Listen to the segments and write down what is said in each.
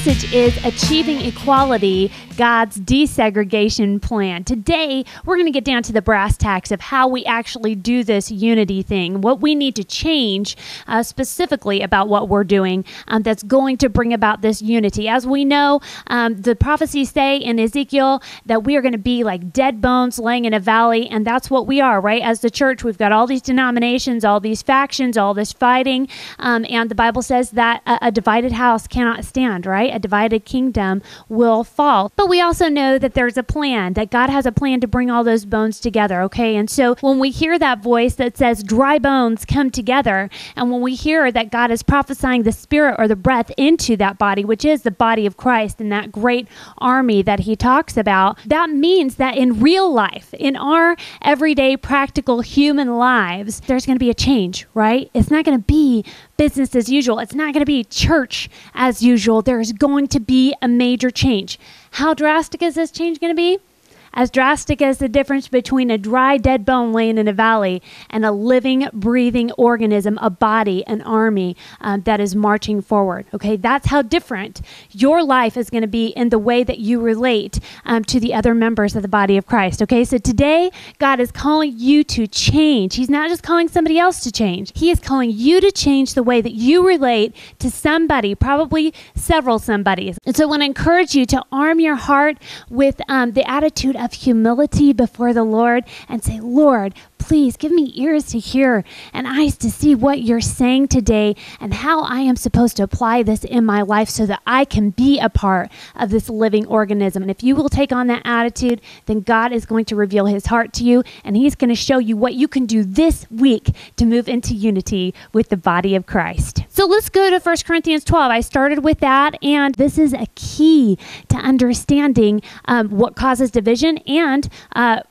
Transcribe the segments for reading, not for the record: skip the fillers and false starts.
message is Achieving Equality, God's Desegregation Plan. Today, we're going to get down to the brass tacks of how we actually do this unity thing, what we need to change specifically about what we're doing that's going to bring about this unity. As we know, the prophecies say in Ezekiel that we are going to be like dead bones laying in a valley, and that's what we are, right? As the church, we've got all these denominations, all these factions, all this fighting, and the Bible says that a divided house cannot stand, right? A divided kingdom will fall. But we also know that there's a plan, that God has a plan to bring all those bones together, okay? And so when we hear that voice that says dry bones come together, and when we hear that God is prophesying the spirit or the breath into that body, which is the body of Christ and that great army that he talks about, that means that in real life, in our everyday practical human lives, there's going to be a change, right? It's not going to be business as usual. It's not going to be church as usual. There's going to be a major change. How drastic is this change going to be? As drastic as the difference between a dry, dead bone laying in a valley and a living, breathing organism, a body, an army that is marching forward. Okay, that's how different your life is going to be in the way that you relate to the other members of the body of Christ. Okay, so today, God is calling you to change. He's not just calling somebody else to change. He is calling you to change the way that you relate to somebody, probably several somebodies. And so I want to encourage you to arm your heart with the attitude of humility before the Lord and say, Lord, please give me ears to hear and eyes to see what you're saying today and how I am supposed to apply this in my life so that I can be a part of this living organism. And if you will take on that attitude, then God is going to reveal his heart to you, and he's going to show you what you can do this week to move into unity with the body of Christ. So let's go to 1 Corinthians 12. I started with that, and this is a key to understanding what causes division and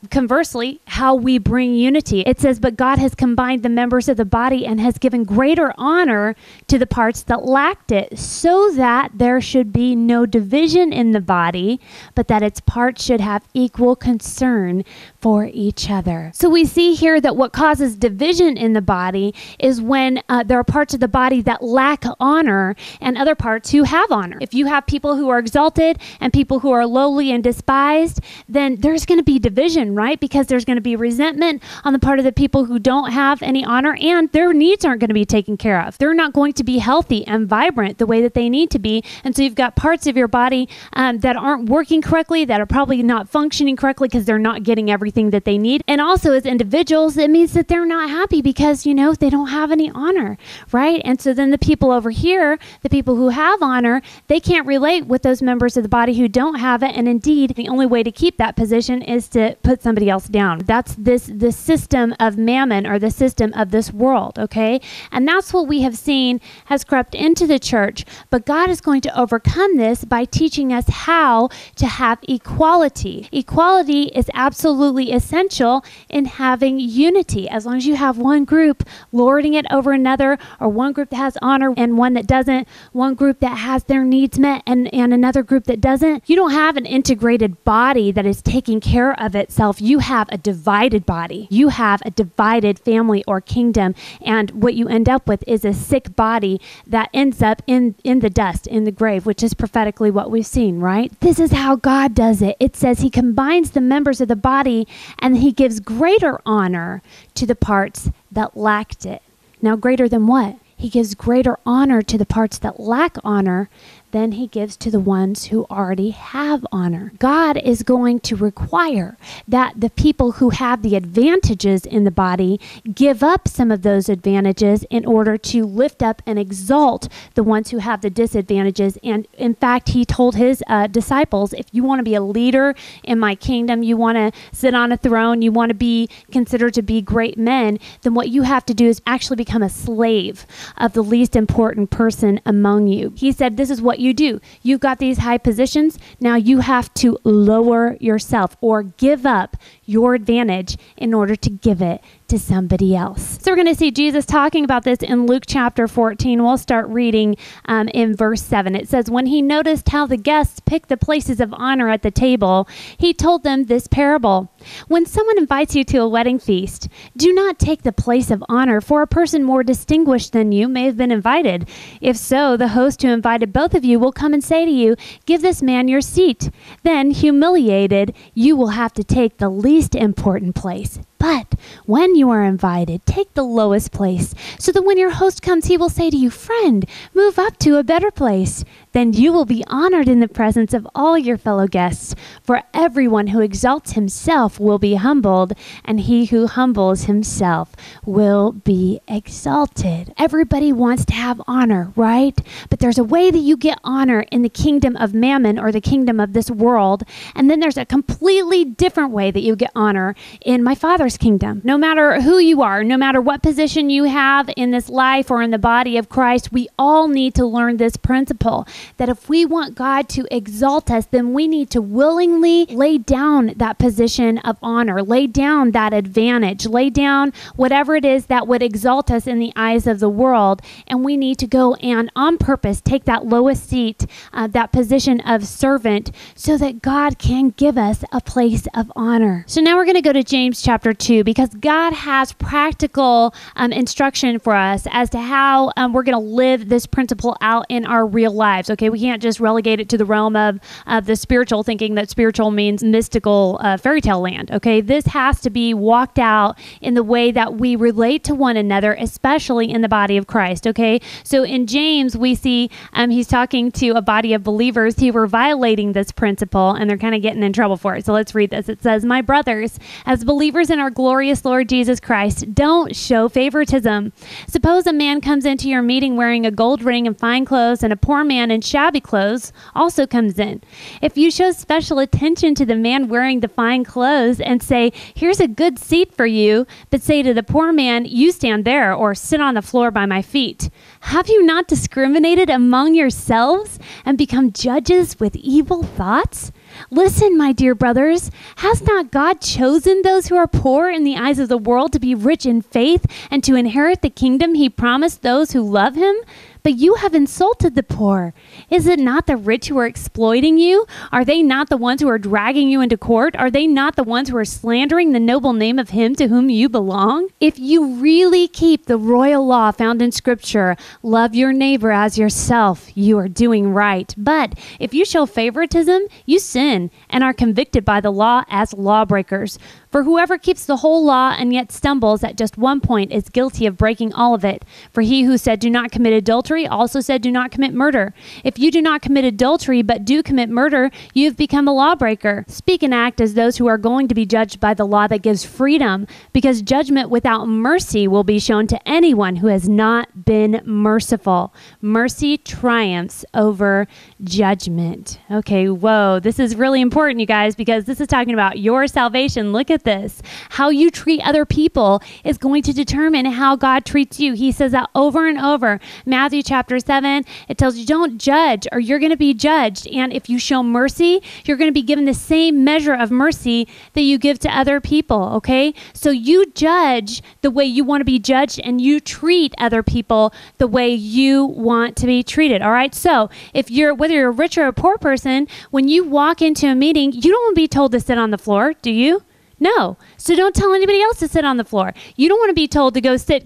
conversely, how we bring unity. It says, but God has combined the members of the body and has given greater honor to the parts that lacked it, so that there should be no division in the body, but that its parts should have equal concern for each other. So we see here that what causes division in the body is when there are parts of the body that lack honor and other parts who have honor. If you have people who are exalted and people who are lowly and despised, then there's going to be division, right? Because there's going to be resentment on the part of the people who don't have any honor, and their needs aren't going to be taken care of. They're not going to be healthy and vibrant the way that they need to be. And so you've got parts of your body that aren't working correctly, that are probably not functioning correctly because they're not getting everything that they need. And also as individuals, it means that they're not happy because, they don't have any honor, right? And so then the people over here, the people who have honor, they can't relate with those members of the body who don't have it. And indeed, the only way to keep that position is to put somebody else down. That's the system of mammon, or the system of this world, okay? And that's what we have seen has crept into the church. But God is going to overcome this by teaching us how to have equality. Equality is absolutely essential in having unity. As long as you have one group lording it over another, or one group that has honor and one that doesn't, one group that has their needs met and another group that doesn't, you don't have an integrated body that is taking care of itself. You have a divided body. You have a divided family or kingdom, and what you end up with is a sick body that ends up in the dust, in the grave, which is prophetically what we've seen, right? This is how God does it. It says he combines the members of the body and he gives greater honor to the parts that lacked it. Now, greater than what? He gives greater honor to the parts that lack honor than he gives to the ones who already have honor. God is going to require that the people who have the advantages in the body give up some of those advantages in order to lift up and exalt the ones who have the disadvantages. And in fact, he told his disciples, if you want to be a leader in my kingdom, you want to sit on a throne, you want to be considered to be great men, then what you have to do is actually become a slave of the least important person among you. He said, this is what you do. You've got these high positions. Now you have to lower yourself or give up your advantage in order to give it to somebody else. So we're going to see Jesus talking about this in Luke chapter 14. We'll start reading in verse 7. It says, when he noticed how the guests picked the places of honor at the table, he told them this parable. When someone invites you to a wedding feast, do not take the place of honor, for a person more distinguished than you may have been invited. If so, the host who invited both of you will come and say to you, give this man your seat. Then, humiliated, you will have to take the least important place. But when you are invited, take the lowest place, so that when your host comes, he will say to you, friend, move up to a better place. Then you will be honored in the presence of all your fellow guests. For everyone who exalts himself will be humbled, and he who humbles himself will be exalted. Everybody wants to have honor, right? But there's a way that you get honor in the kingdom of mammon, or the kingdom of this world. And then there's a completely different way that you get honor in my Father's kingdom. No matter who you are, no matter what position you have in this life or in the body of Christ, we all need to learn this principle, that if we want God to exalt us, then we need to willingly lay down that position of honor, lay down that advantage, lay down whatever it is that would exalt us in the eyes of the world. And we need to go and on purpose take that lowest seat, that position of servant, so that God can give us a place of honor. So now we're going to go to James chapter 2, because God has practical instruction for us as to how we're going to live this principle out in our real lives. Okay, we can't just relegate it to the realm of the spiritual, thinking that spiritual means mystical fairy tale land. Okay, this has to be walked out in the way that we relate to one another, especially in the body of Christ. Okay, so in James, we see he's talking to a body of believers who were violating this principle, and they're kind of getting in trouble for it. So let's read this. It says, my brothers, as believers in our glorious Lord Jesus Christ, don't show favoritism. Suppose a man comes into your meeting wearing a gold ring and fine clothes, and a poor man in shabby clothes also comes in. If you show special attention to the man wearing the fine clothes and say, here's a good seat for you, but say to the poor man, you stand there, or sit on the floor by my feet, have you not discriminated among yourselves and become judges with evil thoughts? Listen, my dear brothers, has not God chosen those who are poor in the eyes of the world to be rich in faith and to inherit the kingdom he promised those who love him? But you have insulted the poor. Is it not the rich who are exploiting you? Are they not the ones who are dragging you into court? Are they not the ones who are slandering the noble name of him to whom you belong? If you really keep the royal law found in Scripture, love your neighbor as yourself, you are doing right. But if you show favoritism, you sin and are convicted by the law as lawbreakers. For whoever keeps the whole law and yet stumbles at just one point is guilty of breaking all of it. For he who said, do not commit adultery, also said, do not commit murder. If you do not commit adultery but do commit murder, you have become a lawbreaker. Speak and act as those who are going to be judged by the law that gives freedom, because judgment without mercy will be shown to anyone who has not been merciful. Mercy triumphs over judgment. Okay, whoa, this is really important, you guys, because this is talking about your salvation. Look at this. How you treat other people is going to determine how God treats you. He says that over and over. Matthew chapter 7, it tells you don't judge or you're going to be judged. And if you show mercy, you're going to be given the same measure of mercy that you give to other people. Okay? So you judge the way you want to be judged, and you treat other people the way you want to be treated. All right? So whether you're a rich or a poor person, when you walk into a meeting, you don't want to be told to sit on the floor, do you? No. So don't tell anybody else to sit on the floor. You don't want to be told to go sit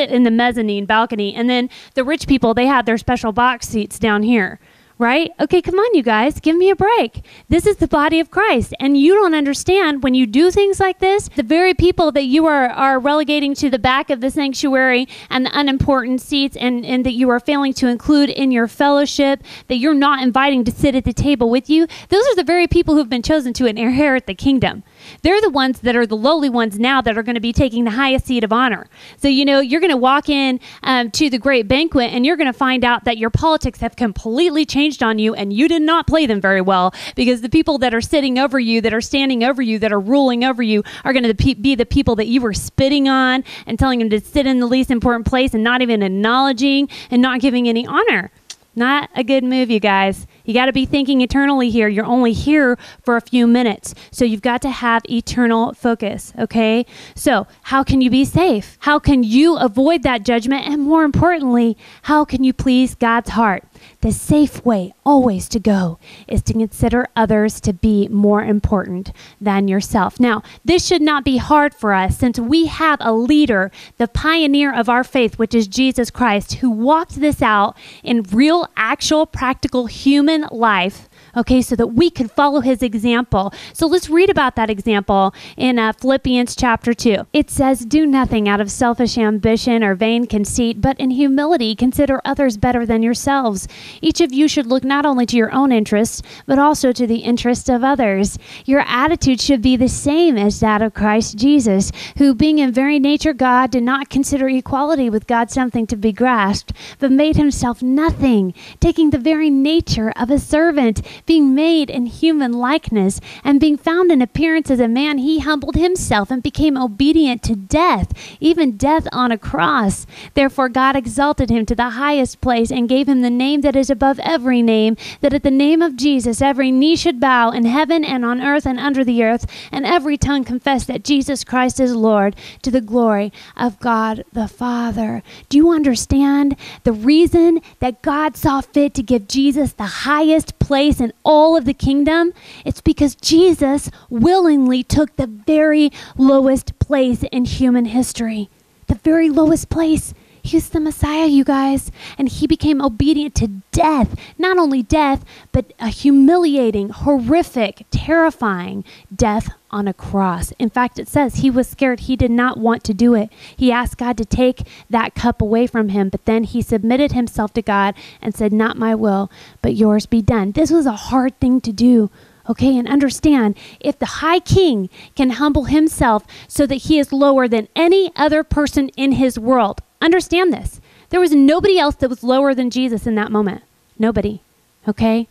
in the mezzanine balcony, and then the rich people, they have their special box seats down here. Right? Okay, come on, you guys. Give me a break. This is the body of Christ. And you don't understand when you do things like this, the very people that you are relegating to the back of the sanctuary and the unimportant seats, and that you are failing to include in your fellowship, that you're not inviting to sit at the table with you. Those are the very people who've been chosen to inherit the kingdom. They're the ones that are the lowly ones now that are going to be taking the highest seat of honor. So, you're going to walk in to the great banquet, and you're going to find out that your politics have completely changed on you, and you did not play them very well, because the people that are sitting over you, that are standing over you, that are ruling over you are going to be the people that you were spitting on and telling them to sit in the least important place and not even acknowledging and not giving any honor. Not a good move, you guys. You got to be thinking eternally here. You're only here for a few minutes. So you've got to have eternal focus, okay? So how can you be safe? How can you avoid that judgment? And more importantly, how can you please God's heart? The safe way always to go is to consider others to be more important than yourself. Now, this should not be hard for us since we have a leader, the pioneer of our faith, which is Jesus Christ, who walked this out in real, actual, practical human life. Okay, so that we could follow his example. So let's read about that example in Philippians chapter 2. It says, "Do nothing out of selfish ambition or vain conceit, but in humility consider others better than yourselves. Each of you should look not only to your own interests, but also to the interests of others. Your attitude should be the same as that of Christ Jesus, who being in very nature God, did not consider equality with God something to be grasped, but made himself nothing, taking the very nature of a servant, being made in human likeness, and being found in appearance as a man, he humbled himself and became obedient to death, even death on a cross. Therefore God exalted him to the highest place and gave him the name that is above every name, that at the name of Jesus every knee should bow in heaven and on earth and under the earth, and every tongue confess that Jesus Christ is Lord, to the glory of God the Father." Do you understand the reason that God saw fit to give Jesus the highest place in all of the kingdom? It's because Jesus willingly took the very lowest place in human history. The very lowest place. He's the Messiah, you guys. And he became obedient to death. Not only death, but a humiliating, horrific, terrifying death on a cross. In fact, it says he was scared. He did not want to do it. He asked God to take that cup away from him, but then he submitted himself to God and said, "Not my will, but yours be done." This was a hard thing to do. Okay, and understand, if the high king can humble himself so that he is lower than any other person in his world, understand this. There was nobody else that was lower than Jesus in that moment. Nobody. Okay?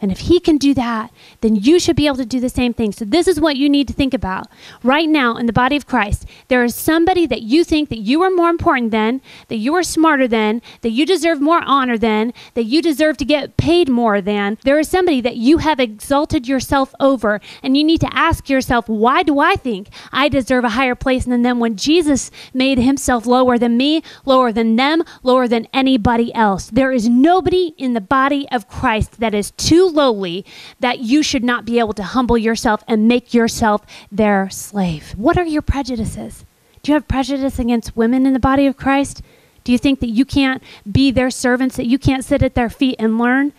And if he can do that, then you should be able to do the same thing. So this is what you need to think about. Right now in the body of Christ, there is somebody that you think that you are more important than, that you are smarter than, that you deserve more honor than, that you deserve to get paid more than. There is somebody that you have exalted yourself over. And you need to ask yourself, why do I think I deserve a higher place than them when Jesus made himself lower than me, lower than them, lower than anybody else? There is nobody in the body of Christ that is too lowly that you should not be able to humble yourself and make yourself their slave. What are your prejudices? Do you have prejudice against women in the body of Christ? Do you think that you can't be their servants, that you can't sit at their feet and learn?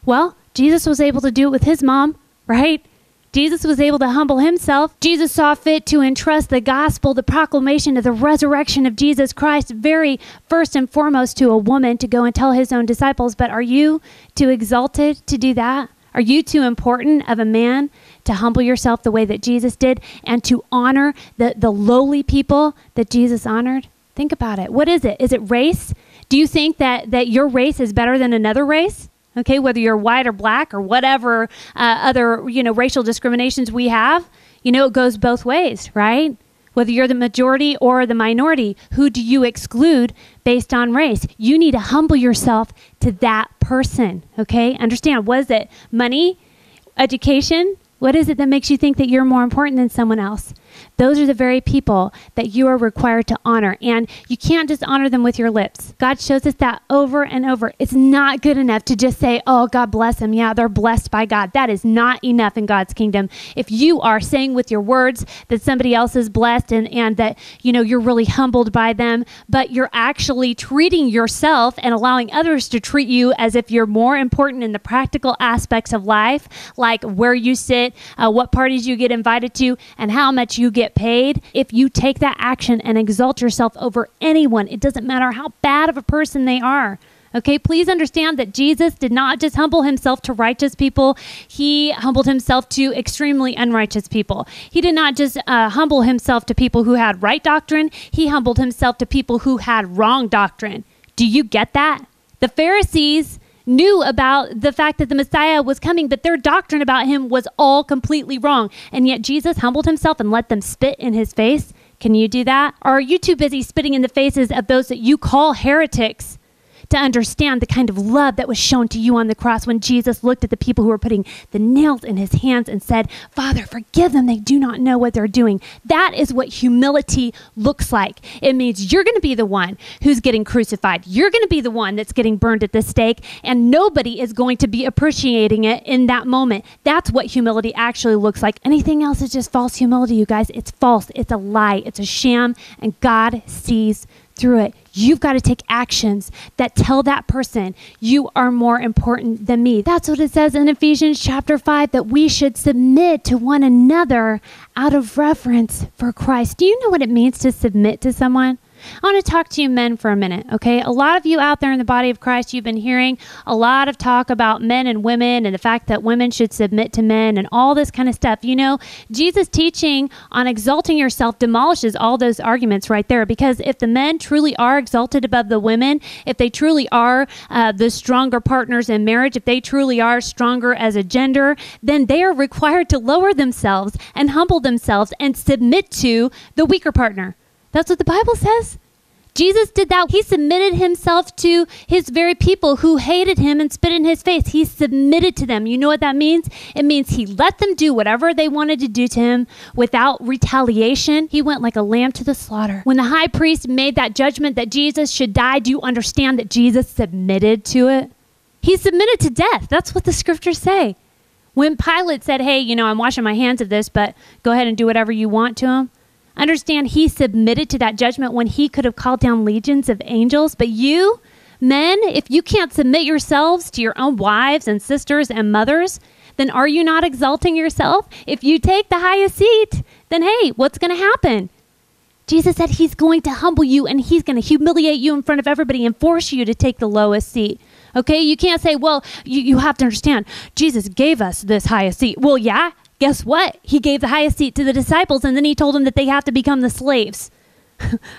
Well, Jesus was able to do it with his mom, right? Jesus was able to humble himself. Jesus saw fit to entrust the gospel, the proclamation of the resurrection of Jesus Christ, very first and foremost to a woman to go and tell his own disciples. But are you too exalted to do that? Are you too important of a man to humble yourself the way that Jesus did and to honor the lowly people that Jesus honored? Think about it. What is it? Is it race? Do you think that your race is better than another race? Okay, whether you're white or black or whatever other, racial discriminations we have, it goes both ways, right? Whether you're the majority or the minority, who do you exclude based on race? You need to humble yourself to that person, okay? Understand, what is it? Money? Education? What is it that makes you think that you're more important than someone else? Those are the very people that you are required to honor. And you can't just honor them with your lips. God shows us that over and over. It's not good enough to just say, oh, God bless them. Yeah, they're blessed by God. That is not enough in God's kingdom. If you are saying with your words that somebody else is blessed and that, you're really humbled by them, but you're actually treating yourself and allowing others to treat you as if you're more important in the practical aspects of life, like where you sit, what parties you get invited to, and how much you get paid. If you take that action and exalt yourself over anyone, it doesn't matter how bad of a person they are. Okay, please understand that Jesus did not just humble himself to righteous people. He humbled himself to extremely unrighteous people. He did not just humble himself to people who had right doctrine. He humbled himself to people who had wrong doctrine. Do you get that? The Pharisees knew about the fact that the Messiah was coming, but their doctrine about him was all completely wrong. And yet Jesus humbled himself and let them spit in his face. Can you do that? Or are you too busy spitting in the faces of those that you call heretics to understand the kind of love that was shown to you on the cross when Jesus looked at the people who were putting the nails in his hands and said, Father, forgive them. They do not know what they're doing. That is what humility looks like. It means you're going to be the one who's getting crucified. You're going to be the one that's getting burned at the stake, and nobody is going to be appreciating it in that moment. That's what humility actually looks like. Anything else is just false humility, you guys. It's false. It's a lie. It's a sham, and God sees through it. You've got to take actions that tell that person you are more important than me. That's what it says in Ephesians chapter 5, that we should submit to one another out of reverence for Christ. Do you know what it means to submit to someone? I want to talk to you men for a minute, okay? A lot of you out there in the body of Christ, you've been hearing a lot of talk about men and women and the fact that women should submit to men and all this kind of stuff. You know, Jesus' teaching on exalting yourself demolishes all those arguments right there, because if the men truly are exalted above the women, if they truly are the stronger partners in marriage, if they truly are stronger as a gender, then they are required to lower themselves and humble themselves and submit to the weaker partner. That's what the Bible says. Jesus did that. He submitted himself to his very people who hated him and spit in his face. He submitted to them. You know what that means? It means he let them do whatever they wanted to do to him without retaliation. He went like a lamb to the slaughter. When the high priest made that judgment that Jesus should die, do you understand that Jesus submitted to it? He submitted to death. That's what the scriptures say. When Pilate said, hey, you know, I'm washing my hands of this, but go ahead and do whatever you want to him. Understand, he submitted to that judgment when he could have called down legions of angels. But you, men, if you can't submit yourselves to your own wives and sisters and mothers, then are you not exalting yourself? If you take the highest seat, then hey, what's going to happen? Jesus said he's going to humble you and he's going to humiliate you in front of everybody and force you to take the lowest seat. Okay, you can't say, well, you have to understand, Jesus gave us this highest seat. Well, yeah. Guess what? He gave the highest seat to the disciples, and then he told them that they have to become the slaves.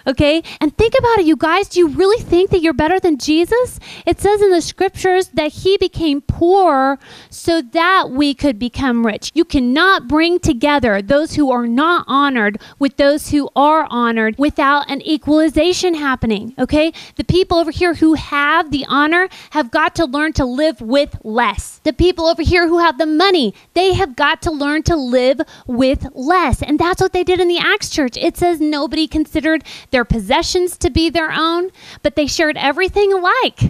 Okay? And think about it, you guys. Do you really think that you're better than Jesus? It says in the scriptures that he became poor so that we could become rich. You cannot bring together those who are not honored with those who are honored without an equalization happening. Okay? The people over here who have the honor have got to learn to live with less. The people over here who have the money, they have got to learn to live with less. And that's what they did in the Acts church. It says nobody considered their possessions to be their own, but they shared everything alike.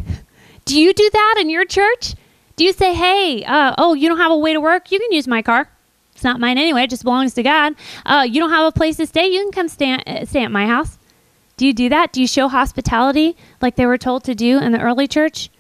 Do you do that in your church? Do you say, hey, you don't have a way to work? You can use my car. It's not mine anyway. It just belongs to God. You don't have a place to stay? You can come stay at my house. Do you do that? Do you show hospitality like they were told to do in the early church?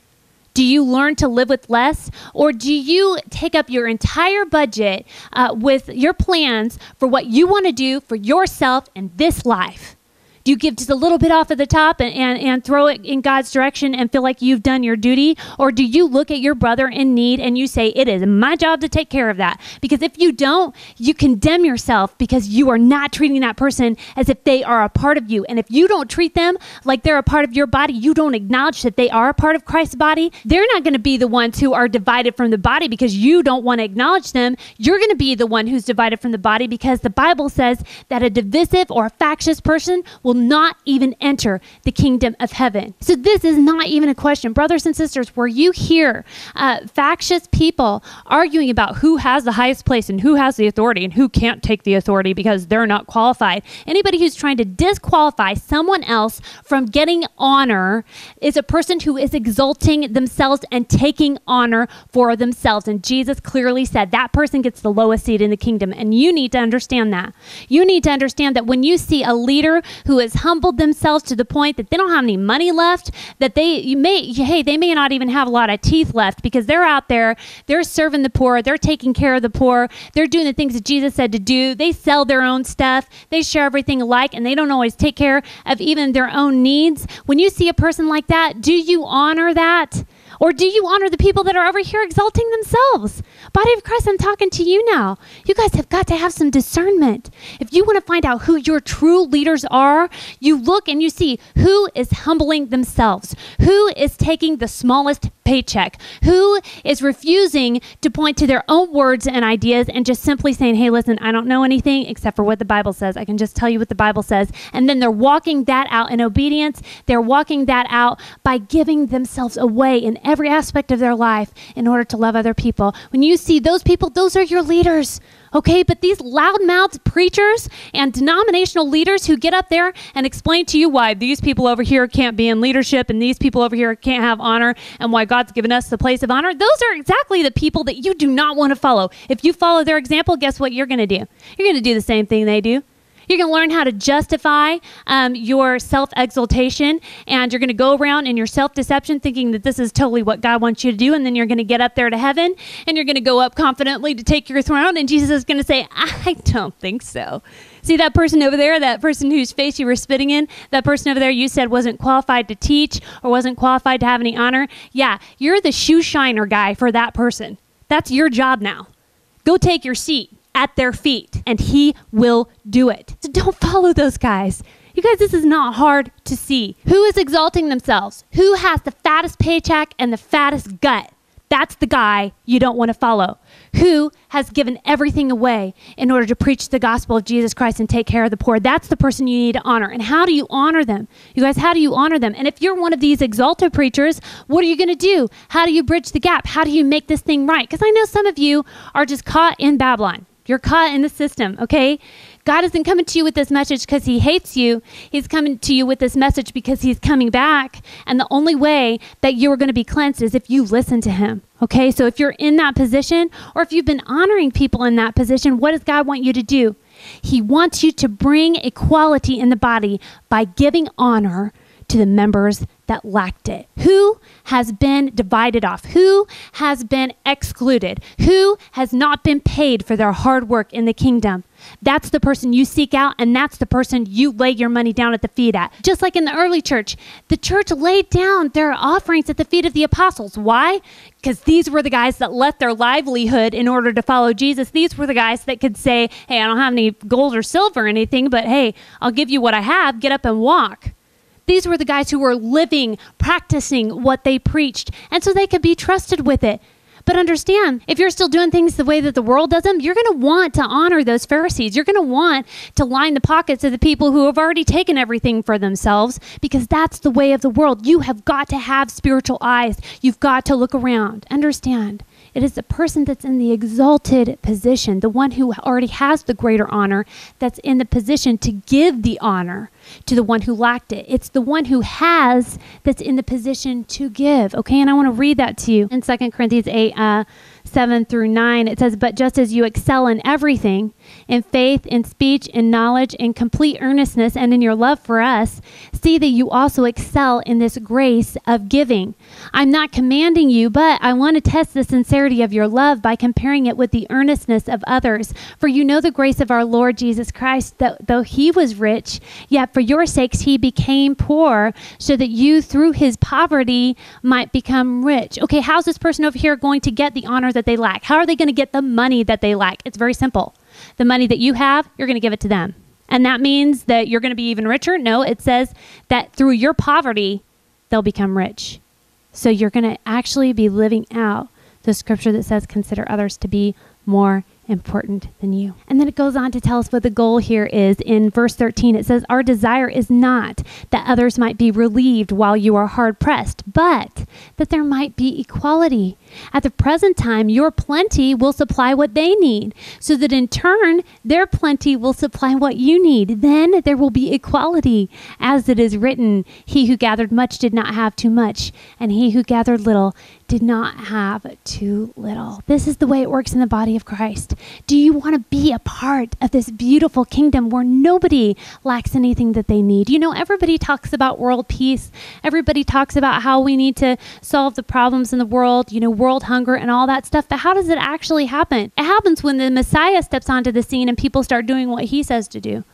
Do you learn to live with less? Or do you take up your entire budget with your plans for what you want to do for yourself in this life? Do you give just a little bit off of the top and throw it in God's direction and feel like you've done your duty? Or do you look at your brother in need and you say, it is my job to take care of that? Because if you don't, you condemn yourself because you are not treating that person as if they are a part of you. And if you don't treat them like they're a part of your body, you don't acknowledge that they are a part of Christ's body, they're not going to be the ones who are divided from the body because you don't want to acknowledge them. You're going to be the one who's divided from the body because the Bible says that a divisive or a factious person will not even enter the kingdom of heaven. So this is not even a question. Brothers and sisters, where you hear factious people arguing about who has the highest place and who has the authority and who can't take the authority because they're not qualified, anybody who's trying to disqualify someone else from getting honor is a person who is exalting themselves and taking honor for themselves. And Jesus clearly said that person gets the lowest seat in the kingdom. And you need to understand that. You need to understand that when you see a leader who is humbled themselves to the point that they don't have any money left, that they may not even have a lot of teeth left because they're out there, they're serving the poor, they're taking care of the poor, they're doing the things that Jesus said to do, they sell their own stuff, they share everything alike, and they don't always take care of even their own needs. When you see a person like that, do you honor that? Or do you honor the people that are over here exalting themselves? Body of Christ, I'm talking to you now. You guys have got to have some discernment. If you want to find out who your true leaders are, you look and you see who is humbling themselves, who is taking the smallest paycheck? Who is refusing to point to their own words and ideas and just simply saying, hey, listen, I don't know anything except for what the Bible says. I can just tell you what the Bible says. And then they're walking that out in obedience. They're walking that out by giving themselves away in every aspect of their life in order to love other people. When you see those people, those are your leaders. Okay, but these loudmouthed preachers and denominational leaders who get up there and explain to you why these people over here can't be in leadership and these people over here can't have honor and why God's given us the place of honor, those are exactly the people that you do not want to follow. If you follow their example, guess what you're going to do? You're going to do the same thing they do. You're going to learn how to justify your self-exaltation, and you're going to go around in your self-deception thinking that this is totally what God wants you to do, and then you're going to get up there to heaven, and you're going to go up confidently to take your throne, and Jesus is going to say, I don't think so. See that person over there, that person whose face you were spitting in, that person over there you said wasn't qualified to teach or wasn't qualified to have any honor? Yeah, you're the shoe shiner guy for that person. That's your job now. Go take your seat at their feet, and he will do it. So don't follow those guys. You guys, this is not hard to see. Who is exalting themselves? Who has the fattest paycheck and the fattest gut? That's the guy you don't want to follow. Who has given everything away in order to preach the gospel of Jesus Christ and take care of the poor? That's the person you need to honor. And how do you honor them? You guys, how do you honor them? And if you're one of these exalted preachers, what are you going to do? How do you bridge the gap? How do you make this thing right? Because I know some of you are just caught in Babylon. You're caught in the system, okay? God isn't coming to you with this message because he hates you. He's coming to you with this message because he's coming back. And the only way that you're going to be cleansed is if you listen to him, okay? So if you're in that position, or if you've been honoring people in that position, what does God want you to do? He wants you to bring equality in the body by giving honor to the members that lacked it. Who has been divided off? Who has been excluded? Who has not been paid for their hard work in the kingdom? That's the person you seek out, and that's the person you lay your money down at the feet at. Just like in the early church, the church laid down their offerings at the feet of the apostles. Why? Because these were the guys that left their livelihood in order to follow Jesus. These were the guys that could say, hey, I don't have any gold or silver or anything, but hey, I'll give you what I have. Get up and walk. These were the guys who were living, practicing what they preached, and so they could be trusted with it. But understand, if you're still doing things the way that the world does them, you're going to want to honor those Pharisees. You're going to want to line the pockets of the people who have already taken everything for themselves, because that's the way of the world. You have got to have spiritual eyes. You've got to look around. Understand, it is the person that's in the exalted position, the one who already has the greater honor, that's in the position to give the honor to the one who lacked it. It's the one who has that's in the position to give. Okay, and I want to read that to you in 2 Corinthians 8, 7 through 9. It says, but just as you excel in everything, in faith, in speech, in knowledge, in complete earnestness, and in your love for us, see that you also excel in this grace of giving. I'm not commanding you, but I want to test the sincerity of your love by comparing it with the earnestness of others. For you know the grace of our Lord Jesus Christ, that though he was rich, yet for your sakes he became poor, so that you through his poverty might become rich. Okay, how's this person over here going to get the honor that they lack? How are they going to get the money that they lack? It's very simple. The money that you have, you're going to give it to them. And that means that you're going to be even richer? No, it says that through your poverty, they'll become rich. So you're going to actually be living out the scripture that says, consider others to be more important than you. And then it goes on to tell us what the goal here is. In verse 13, it says, our desire is not that others might be relieved while you are hard pressed, but that there might be equality. At the present time, your plenty will supply what they need, so that in turn, their plenty will supply what you need. Then there will be equality. As it is written, he who gathered much did not have too much, and he who gathered little did not have too little. This is the way it works in the body of Christ. Do you want to be a part of this beautiful kingdom where nobody lacks anything that they need? You know, everybody talks about world peace. Everybody talks about how we need to solve the problems in the world, you know, world hunger and all that stuff. But how does it actually happen? It happens when the Messiah steps onto the scene and people start doing what he says to do.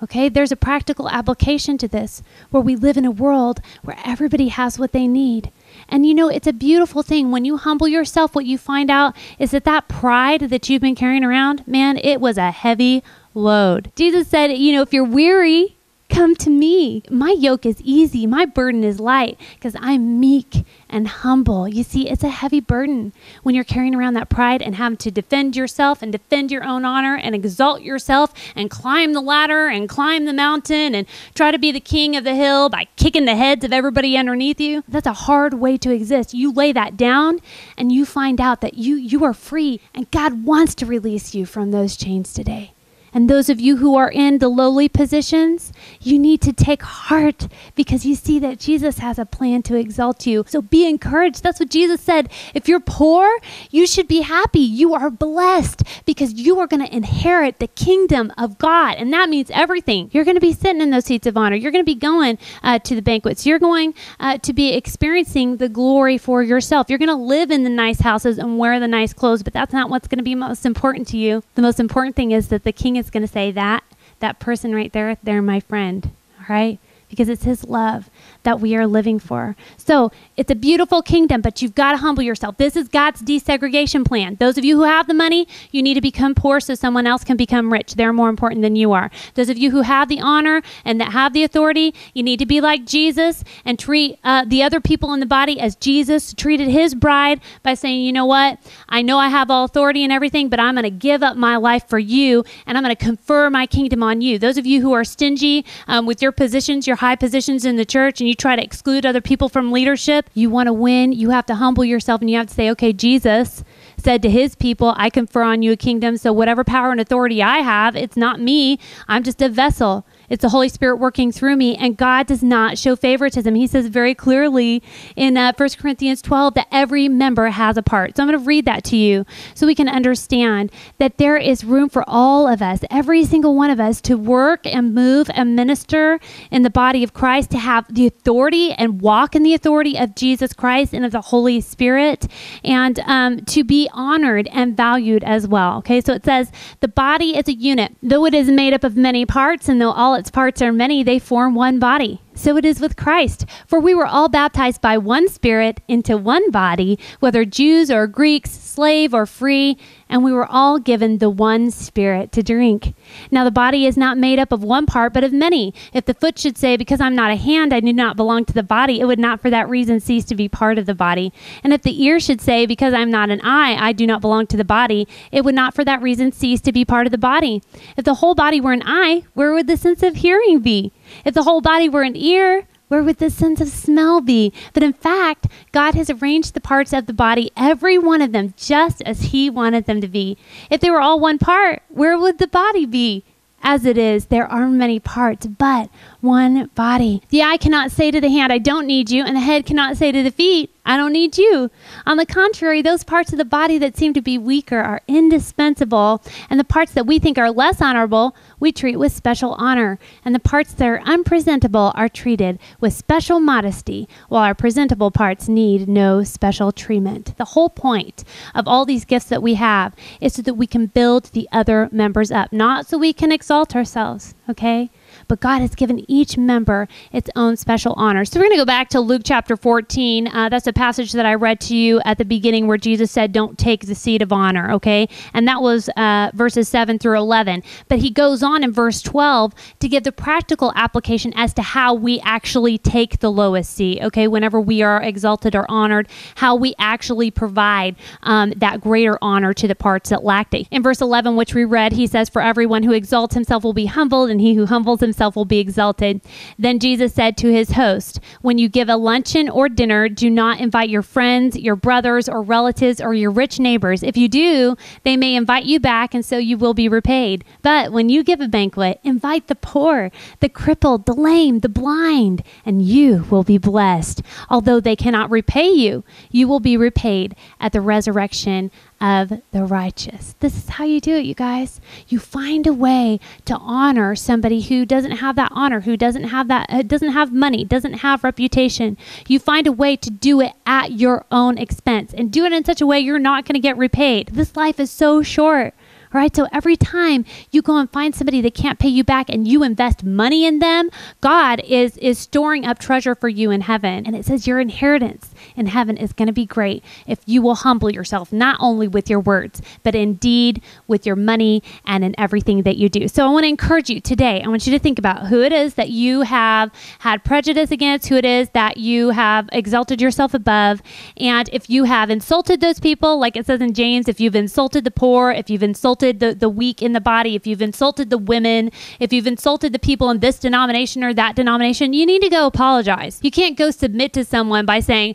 Okay, there's a practical application to this, where we live in a world where everybody has what they need. And you know, it's a beautiful thing. When you humble yourself, what you find out is that pride that you've been carrying around, man, it was a heavy load. Jesus said, you know, if you're weary, Come to me. My yoke is easy. My burden is light because I'm meek and humble. You see, it's a heavy burden when you're carrying around that pride and having to defend yourself and defend your own honor and exalt yourself and climb the ladder and climb the mountain and try to be the king of the hill by kicking the heads of everybody underneath you. That's a hard way to exist. You lay that down and you find out that you are free, and God wants to release you from those chains today. And those of you who are in the lowly positions, you need to take heart because you see that Jesus has a plan to exalt you. So be encouraged. That's what Jesus said. If you're poor, you should be happy. You are blessed because you are going to inherit the kingdom of God. And that means everything. You're going to be sitting in those seats of honor. You're going to be going to the banquets. You're going to be experiencing the glory for yourself. You're going to live in the nice houses and wear the nice clothes, but that's not what's going to be most important to you. The most important thing is that the king is going to say that person right there, they're my friend, all right? Because it's his love that we are living for. So it's a beautiful kingdom, but you've got to humble yourself. This is God's desegregation plan. Those of you who have the money, you need to become poor so someone else can become rich. They're more important than you are. Those of you who have the honor and that have the authority, you need to be like Jesus and treat the other people in the body as Jesus treated his bride by saying, you know what? I know I have all authority and everything, but I'm going to give up my life for you, and I'm going to confer my kingdom on you. Those of you who are stingy with your positions, your high positions in the church, and you try to exclude other people from leadership, you want to win, you have to humble yourself and you have to say, okay, Jesus said to his people, I confer on you a kingdom, so whatever power and authority I have, it's not me, I'm just a vessel. It's the Holy Spirit working through me, and God does not show favoritism. He says very clearly in 1 Corinthians 12 that every member has a part. So I'm going to read that to you so we can understand that there is room for all of us, every single one of us, to work and move and minister in the body of Christ, to have the authority and walk in the authority of Jesus Christ and of the Holy Spirit, and to be honored and valued as well. Okay, so it says the body is a unit. Though it is made up of many parts, and though all its parts are many, they form one body. So it is with Christ. For we were all baptized by one Spirit into one body, whether Jews or Greeks, slave or free, and we were all given the one Spirit to drink. Now the body is not made up of one part, but of many. If the foot should say, because I'm not a hand, I do not belong to the body, it would not for that reason cease to be part of the body. And if the ear should say, because I'm not an eye, I do not belong to the body, it would not for that reason cease to be part of the body. If the whole body were an eye, where would the sense of hearing be? If the whole body were an ear, where would the sense of smell be? But in fact, God has arranged the parts of the body, every one of them, just as he wanted them to be. If they were all one part, where would the body be? As it is, there are many parts, but one body. The eye cannot say to the hand, I don't need you, and the head cannot say to the feet, I don't need you. On the contrary, those parts of the body that seem to be weaker are indispensable, and the parts that we think are less honorable, we treat with special honor, and the parts that are unpresentable are treated with special modesty, while our presentable parts need no special treatment. The whole point of all these gifts that we have is so that we can build the other members up, not so we can exalt ourselves, okay? But God has given each member its own special honor. So we're going to go back to Luke chapter 14. That's a passage that I read to you at the beginning where Jesus said, don't take the seat of honor, okay? And that was verses 7 through 11. But he goes on in verse 12 to give the practical application as to how we actually take the lowest seat, okay? Whenever we are exalted or honored, how we actually provide that greater honor to the parts that lacked it. In verse 11, which we read, he says, for everyone who exalts himself will be humbled, and he who humbles himself will be exalted. Then Jesus said to his host, when you give a luncheon or dinner, do not invite your friends, your brothers or relatives, or your rich neighbors. If you do, they may invite you back, and so you will be repaid. But when you give a banquet, invite the poor, the crippled, the lame, the blind, and you will be blessed. Although they cannot repay you, you will be repaid at the resurrection of the righteous. This is how you do it, you guys. You find a way to honor somebody who doesn't have that honor, who doesn't have that, doesn't have money, doesn't have reputation. You find a way to do it at your own expense and do it in such a way you're not going to get repaid. This life is so short. All right. So every time you go and find somebody that can't pay you back and you invest money in them, God is storing up treasure for you in heaven. And it says your inheritance in heaven is going to be great if you will humble yourself, not only with your words, but indeed with your money and in everything that you do. So I want to encourage you today. I want you to think about who it is that you have had prejudice against, who it is that you have exalted yourself above. And if you have insulted those people, like it says in James, if you've insulted the poor, if you've insulted the weak in the body, if you've insulted the women, if you've insulted the people in this denomination or that denomination, you need to go apologize. You can't go submit to someone by saying,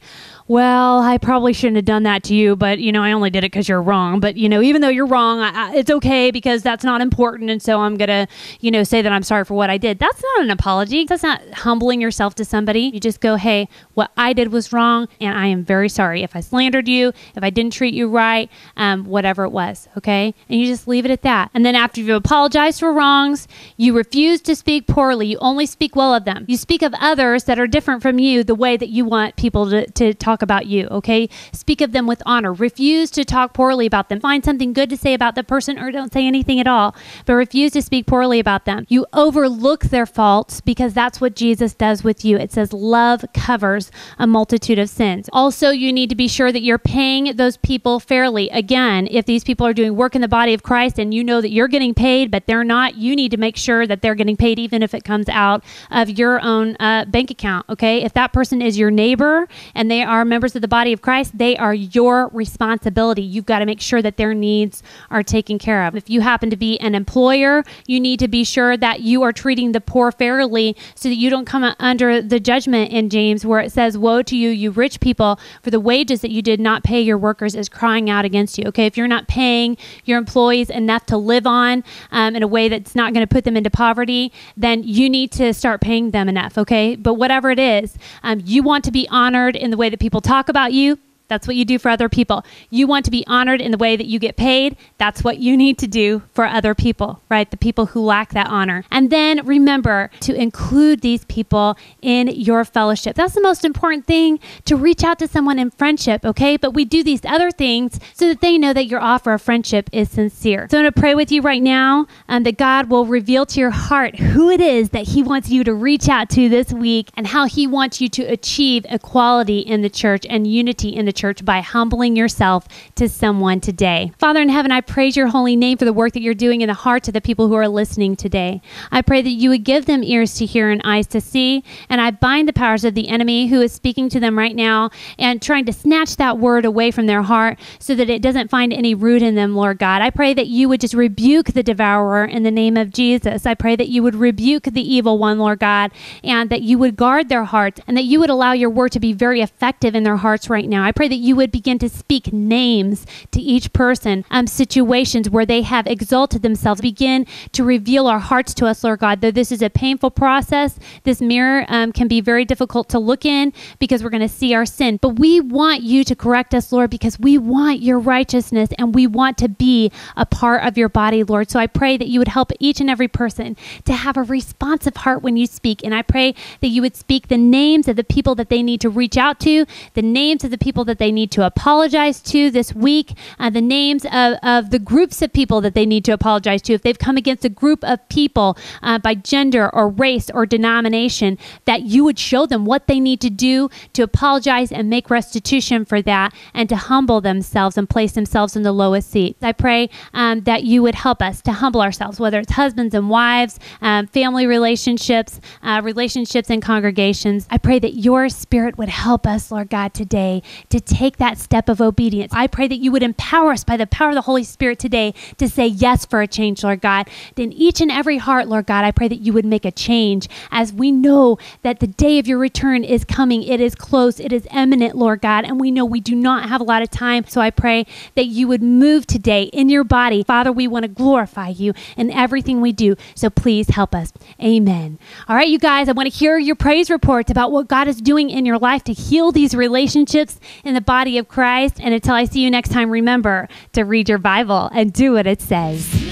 well, I probably shouldn't have done that to you, but, I only did it because you're wrong. But, even though you're wrong, it's okay because that's not important. And so I'm going to, say that I'm sorry for what I did. That's not an apology. That's not humbling yourself to somebody. You just go, hey, what I did was wrong. And I am very sorry if I slandered you, if I didn't treat you right, whatever it was. Okay. And you just leave it at that. And then after you've apologized for wrongs, you refuse to speak poorly. You only speak well of them. You speak of others that are different from you the way that you want people to talk about you, okay? Speak of them with honor. Refuse to talk poorly about them. Find something good to say about the person or don't say anything at all, but refuse to speak poorly about them. You overlook their faults because that's what Jesus does with you. It says love covers a multitude of sins. Also, you need to be sure that you're paying those people fairly. Again, if these people are doing work in the body of Christ and you know that you're getting paid, but they're not, you need to make sure that they're getting paid even if it comes out of your own bank account, okay? If that person is your neighbor and they are members of the body of Christ, they are your responsibility. You've got to make sure that their needs are taken care of. If you happen to be an employer, you need to be sure that you are treating the poor fairly so that you don't come under the judgment in James where it says, woe to you, you rich people, for the wages that you did not pay your workers is crying out against you. Okay, if you're not paying your employees enough to live on in a way that's not going to put them into poverty, then you need to start paying them enough, okay? But whatever it is, you want to be honored in the way that people talk about you. That's what you do for other people. You want to be honored in the way that you get paid. That's what you need to do for other people, right? The people who lack that honor. And then remember to include these people in your fellowship. That's the most important thing, to reach out to someone in friendship, okay? But we do these other things so that they know that your offer of friendship is sincere. So I'm going to pray with you right now that God will reveal to your heart who it is that He wants you to reach out to this week and how He wants you to achieve equality in the church and unity in the church by humbling yourself to someone today. Father in heaven, I praise your holy name for the work that you're doing in the hearts of the people who are listening today. I pray that you would give them ears to hear and eyes to see, and I bind the powers of the enemy who is speaking to them right now and trying to snatch that word away from their heart so that it doesn't find any root in them, Lord God. I pray that you would just rebuke the devourer in the name of Jesus. I pray that you would rebuke the evil one, Lord God, and that you would guard their hearts and that you would allow your word to be very effective in their hearts right now. I pray that you would begin to speak names to each person, situations where they have exalted themselves. Begin to reveal our hearts to us, Lord God. Though this is a painful process, this mirror can be very difficult to look in because we're going to see our sin. But we want you to correct us, Lord, because we want your righteousness and we want to be a part of your body, Lord. So I pray that you would help each and every person to have a responsive heart when you speak. And I pray that you would speak the names of the people that they need to reach out to, the names of the people that they need to apologize to this week, the names of the groups of people that they need to apologize to. If they've come against a group of people by gender or race or denomination, that you would show them what they need to do to apologize and make restitution for that and to humble themselves and place themselves in the lowest seat. I pray that you would help us to humble ourselves, whether it's husbands and wives, family relationships, relationships in congregations. I pray that your Spirit would help us, Lord God, today to take that step of obedience. I pray that you would empower us by the power of the Holy Spirit today to say yes for a change, Lord God. In each and every heart, Lord God, I pray that you would make a change as we know that the day of your return is coming. It is close. It is imminent, Lord God, and we know we do not have a lot of time. So I pray that you would move today in your body. Father, we want to glorify you in everything we do. So please help us. Amen. All right, you guys, I want to hear your praise reports about what God is doing in your life to heal these relationships in the body of Christ. And until I see you next time, remember to read your Bible and do what it says.